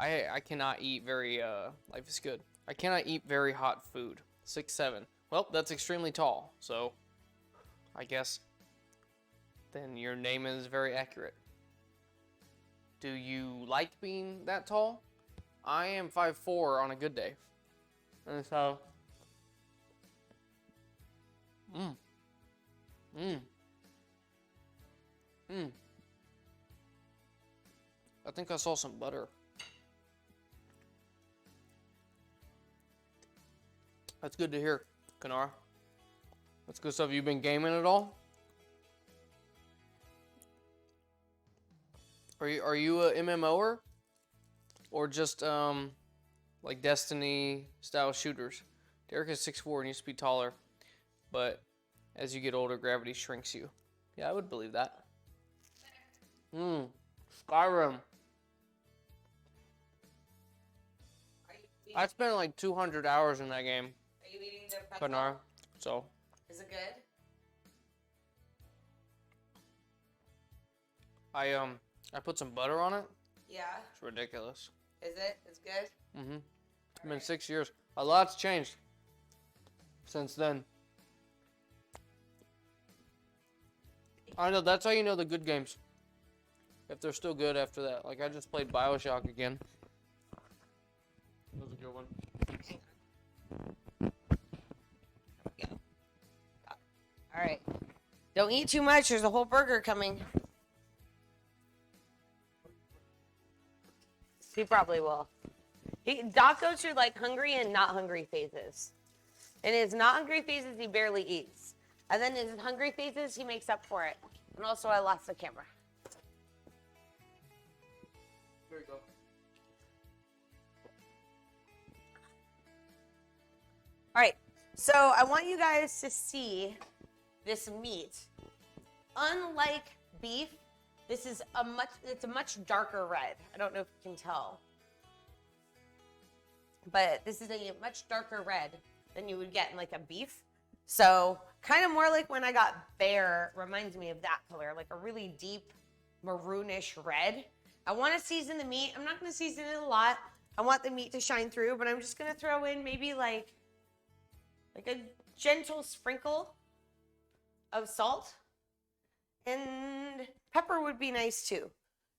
I cannot eat very, life is good. I cannot eat very hot food. 6'7". Well, that's extremely tall, so I guess then your name is very accurate. Do you like being that tall? I am 5'4" on a good day. And so, I think I saw some butter. That's good to hear, Kanara. That's good stuff. You been gaming at all? Are you a MMOer? Or just like Destiny style shooters? Derek is 6'4" and used to be taller, but as you get older, gravity shrinks you. Yeah, I would believe that. Skyrim. I spent like 200 hours in that game. Are you eating the pretzel? Kanara, so. Is it good? I put some butter on it. Yeah. It's ridiculous. Is it? It's good? Mm-hmm. It's been 6 years. A lot's changed since then. I know, that's how you know the good games. If they're still good after that. Like, I just played BioShock again. That was a good one. All right. Don't eat too much. There's a whole burger coming. He probably will. Doc goes through like hungry and not hungry phases. In his not hungry phases, he barely eats. And then in his hungry phases, he makes up for it. And also, I lost the camera. There you go. All right. So I want you guys to see this meat. Unlike beef, it's a much darker red. I don't know if you can tell. But this is a much darker red than you would get in like a beef. So kind of more like when I got bear, reminds me of that color, like a really deep maroonish red. I want to season the meat. I'm not going to season it a lot. I want the meat to shine through, but I'm just going to throw in maybe like a gentle sprinkle of salt. And pepper would be nice too.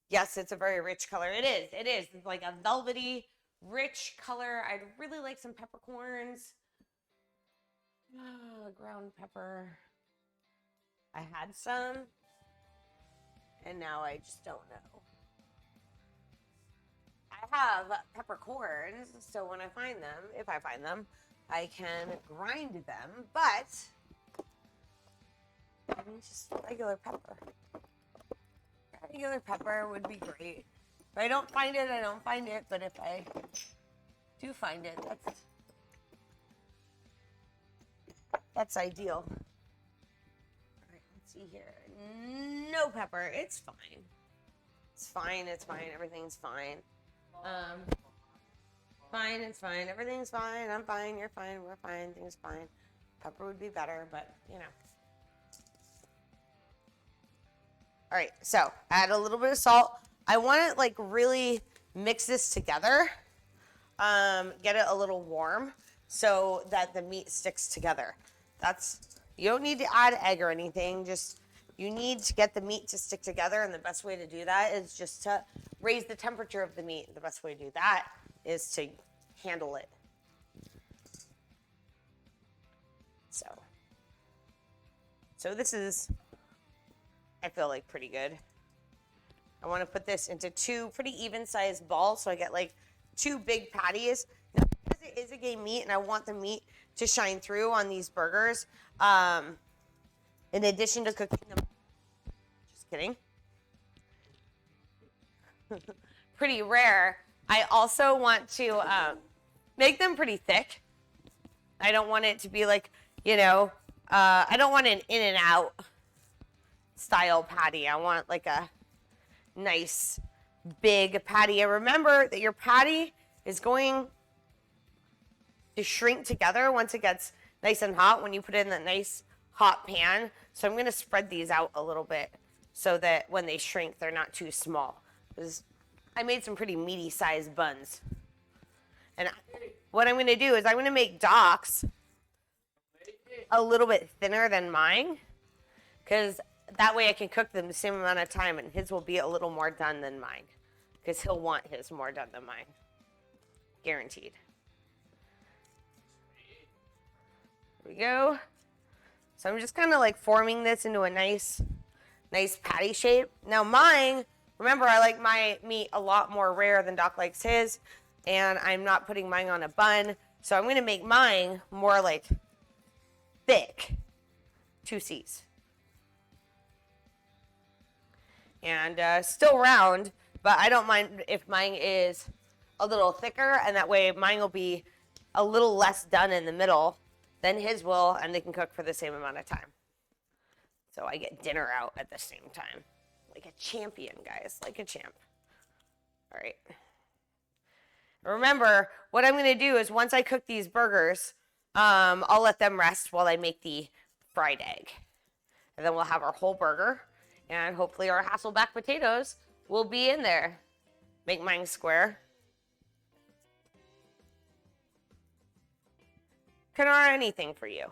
Yes, it's a very rich color. It is. It's like a velvety, rich color. I'd really like some peppercorns. Ground pepper. I had some, and now I just don't know. I have peppercorns, so when I find them, if I find them, I can grind them, but just regular pepper. Regular pepper would be great. If I don't find it, I don't find it, but if I do find it, that's ideal. All right, let's see here. No pepper. It's fine. It's fine. It's fine. Everything's fine. Fine. It's fine. Everything's fine. I'm fine. You're fine. We're fine. Things fine. Pepper would be better, but you know. All right. So add a little bit of salt. I want to like really mix this together. Get it a little warm so that the meat sticks together. You don't need to add egg or anything, just you need to get the meat to stick together, and the best way to do that is just to raise the temperature of the meat. The best way to do that is to handle it. So this is, I feel like, pretty good. I want to put this into two pretty even-sized balls so I get like 2 big patties. Now, because it is a game meat and I want the meat to shine through on these burgers, in addition to cooking them, just kidding, pretty rare, I also want to make them pretty thick. I don't want it to be like, I don't want an In-N-Out style patty. I want like a nice big patty. And remember that your patty is going to shrink together once it gets nice and hot when you put it in that nice hot pan. So I'm going to spread these out a little bit so that when they shrink, they're not too small. Because I made some pretty meaty sized buns. And what I'm going to do is I'm going to make Doc's a little bit thinner than mine, because that way I can cook them the same amount of time, and his will be a little more done than mine, because he'll want his more done than mine. Guaranteed. There we go. So I'm just kind of like forming this into a nice patty shape. Now mine, remember, I like my meat a lot more rare than Doc likes his, and I'm not putting mine on a bun, so I'm going to make mine more like thick, 2 C's. And still round, but I don't mind if mine is a little thicker, and that way mine will be a little less done in the middle than his will, and they can cook for the same amount of time. So I get dinner out at the same time. Like a champion, guys, like a champ. All right. Remember, what I'm going to do is once I cook these burgers, I'll let them rest while I make the fried egg. And then we'll have our whole burger, and hopefully our Hasselback potatoes will be in there. Make mine square. Can or anything for you.